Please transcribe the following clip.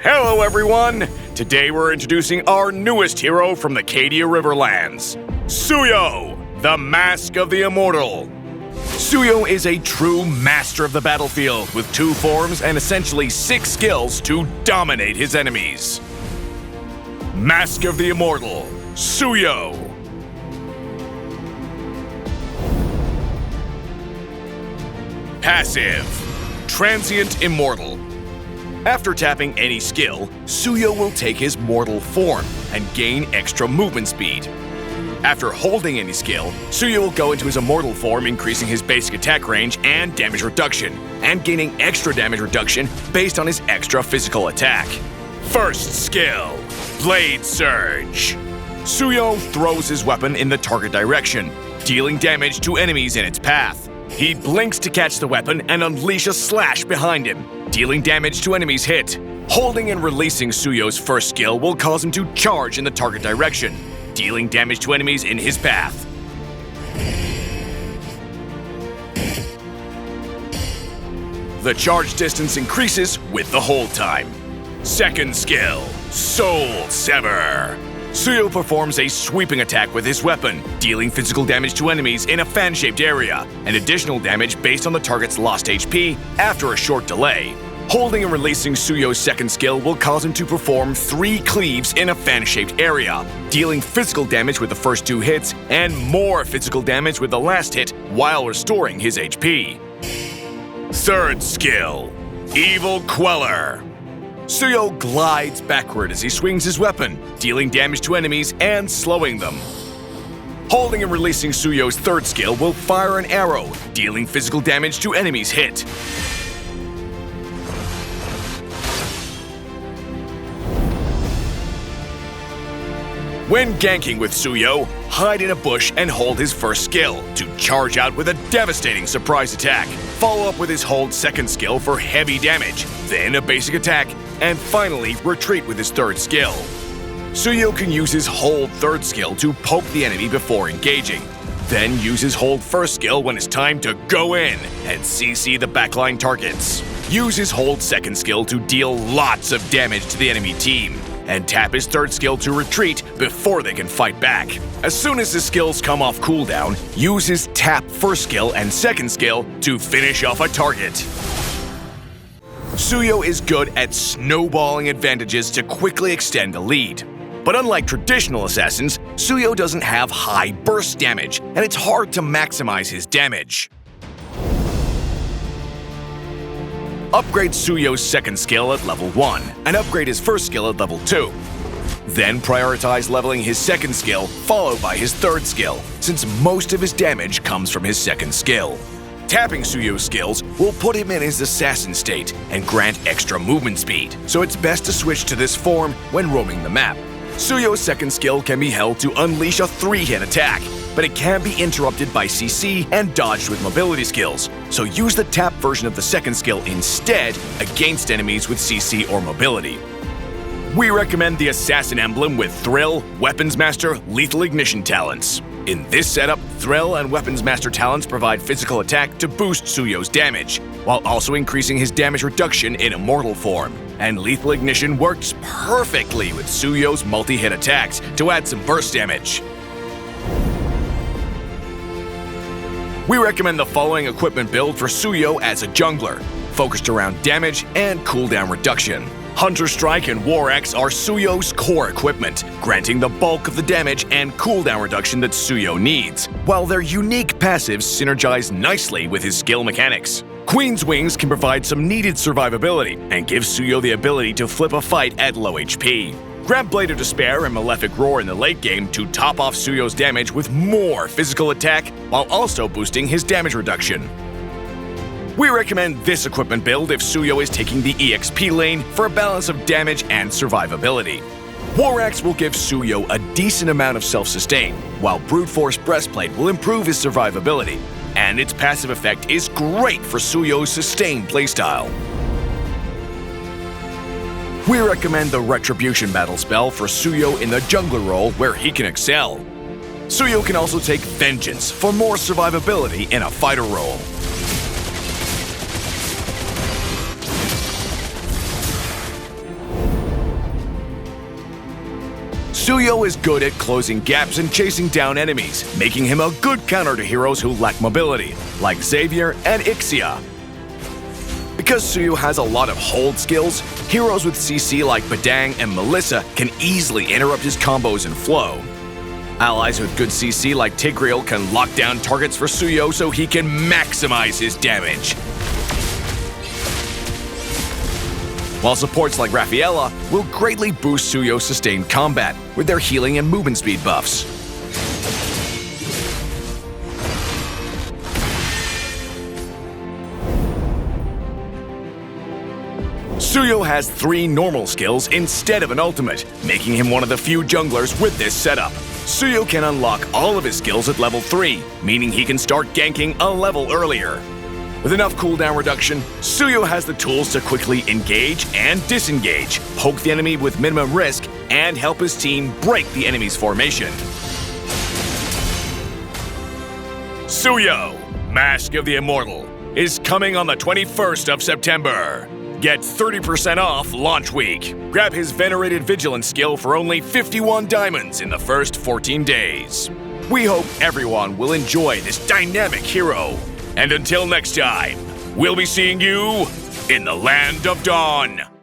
Hello everyone! Today we're introducing our newest hero from the Cadia Riverlands, Suyou, the Mask of the Immortal. Suyou is a true master of the battlefield with 2 forms and essentially 6 skills to dominate his enemies. Mask of the Immortal, Suyou. Passive, Transient Immortal. After tapping any skill, Suyou will take his mortal form and gain extra movement speed. After holding any skill, Suyou will go into his immortal form, increasing his basic attack range and damage reduction, and gaining extra damage reduction based on his extra physical attack. First skill, Blade Surge. Suyou throws his weapon in the target direction, dealing damage to enemies in its path. He blinks to catch the weapon and unleash a slash behind him, dealing damage to enemies hit. Holding and releasing Suyou's first skill will cause him to charge in the target direction, dealing damage to enemies in his path. The charge distance increases with the hold time. Second skill, Soul Sever. Suyou performs a sweeping attack with his weapon, dealing physical damage to enemies in a fan-shaped area, and additional damage based on the target's lost HP after a short delay. Holding and releasing Suyou's second skill will cause him to perform 3 cleaves in a fan-shaped area, dealing physical damage with the first 2 hits and more physical damage with the last hit while restoring his HP. Third skill, Evil Queller. Suyou glides backward as he swings his weapon, dealing damage to enemies and slowing them. Holding and releasing Suyou's third skill will fire an arrow, dealing physical damage to enemies hit. When ganking with Suyou, hide in a bush and hold his first skill to charge out with a devastating surprise attack. Follow up with his hold second skill for heavy damage, then a basic attack, and finally retreat with his third skill. Suyou can use his hold third skill to poke the enemy before engaging, then use his hold first skill when it's time to go in and CC the backline targets. Use his hold second skill to deal lots of damage to the enemy team, and tap his third skill to retreat before they can fight back. As soon as his skills come off cooldown, use his tap first skill and second skill to finish off a target. Suyou is good at snowballing advantages to quickly extend a lead. But unlike traditional assassins, Suyou doesn't have high burst damage, and it's hard to maximize his damage. Upgrade Suyou's second skill at level 1, and upgrade his first skill at level 2. Then prioritize leveling his second skill, followed by his third skill, since most of his damage comes from his second skill. Tapping Suyou's skills will put him in his assassin state and grant extra movement speed, so it's best to switch to this form when roaming the map. Suyou's second skill can be held to unleash a 3-hit attack, but it can be interrupted by CC and dodged with mobility skills, so use the tap version of the second skill instead against enemies with CC or mobility. We recommend the Assassin Emblem with Thrill, Weapons Master, Lethal Ignition talents. In this setup, Thrill and Weapons Master talents provide physical attack to boost Suyou's damage, while also increasing his damage reduction in Immortal form. And Lethal Ignition works perfectly with Suyou's multi-hit attacks to add some burst damage. We recommend the following equipment build for Suyou as a jungler, focused around damage and cooldown reduction. Hunter Strike and War Axe are Suyou's core equipment, granting the bulk of the damage and cooldown reduction that Suyou needs, while their unique passives synergize nicely with his skill mechanics. Queen's Wings can provide some needed survivability and give Suyou the ability to flip a fight at low HP. Grab Blade of Despair and Malefic Roar in the late game to top off Suyou's damage with more physical attack while also boosting his damage reduction. We recommend this equipment build if Suyou is taking the EXP lane for a balance of damage and survivability. War Axe will give Suyou a decent amount of self-sustain, while Brute Force Breastplate will improve his survivability, and its passive effect is great for Suyou's sustained playstyle. We recommend the Retribution battle spell for Suyou in the jungler role where he can excel. Suyou can also take Vengeance for more survivability in a fighter role. Suyou is good at closing gaps and chasing down enemies, making him a good counter to heroes who lack mobility, like Xavier and Ixia. Because Suyou has a lot of hold skills, heroes with CC like Badang and Melissa can easily interrupt his combos and flow. Allies with good CC like Tigreal can lock down targets for Suyou so he can maximize his damage. While supports like Rafaela will greatly boost Suyou's sustained combat with their healing and movement speed buffs. Suyou has 3 normal skills instead of an ultimate, making him one of the few junglers with this setup. Suyou can unlock all of his skills at level 3, meaning he can start ganking a level earlier. With enough cooldown reduction, Suyou has the tools to quickly engage and disengage, poke the enemy with minimum risk, and help his team break the enemy's formation. Suyou, Mask of the Immortal, is coming on the 21st of September. Get 30% off launch week. Grab his venerated Vigilance skill for only 51 diamonds in the first 14 days. We hope everyone will enjoy this dynamic hero. And until next time, we'll be seeing you in the Land of Dawn.